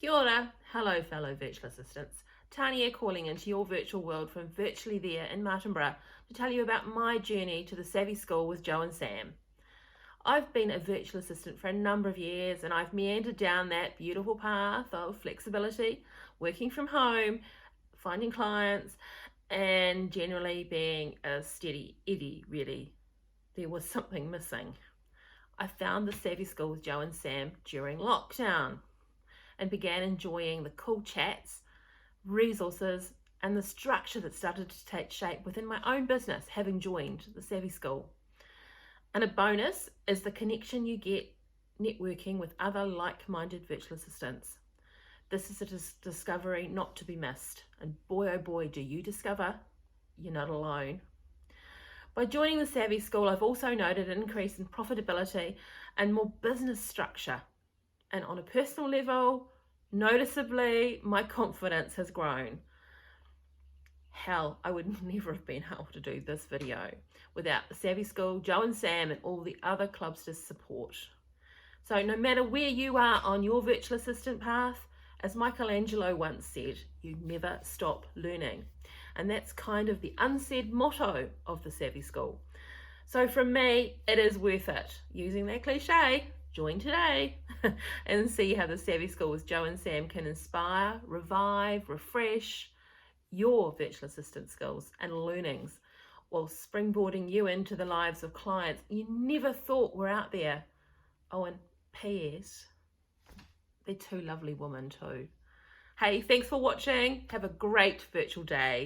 Kia ora, hello fellow virtual assistants. Tania calling into your virtual world from virtually there in Martinborough to tell you about my journey to the Savvy School with Jo and Sam. I've been a virtual assistant for a number of years and I've meandered down that beautiful path of flexibility, working from home, finding clients, and generally being a steady Eddie, really. There was something missing. I found the Savvy School with Jo and Sam during lockdown and began enjoying the cool chats, resources, and the structure that started to take shape within my own business, having joined the Savvy School. And a bonus is the connection you get networking with other like-minded virtual assistants. This is a discovery not to be missed. And boy, oh boy, do you discover you're not alone. By joining the Savvy School, I've also noted an increase in profitability and more business structure. And on a personal level, noticeably, my confidence has grown. Hell, I would never have been able to do this video without the Savvy School, Jo and Sam, and all the other clubsters' support. So no matter where you are on your virtual assistant path, as Michelangelo once said, you never stop learning. And that's kind of the unsaid motto of the Savvy School. So from me, it is worth it. Using that cliche, join today and see how the Savvy School with Jo and Sam can inspire, revive, refresh your virtual assistant skills and learnings while springboarding you into the lives of clients you never thought were out there. Oh, and P.S. they're two lovely women too. Hey, thanks for watching. Have a great virtual day.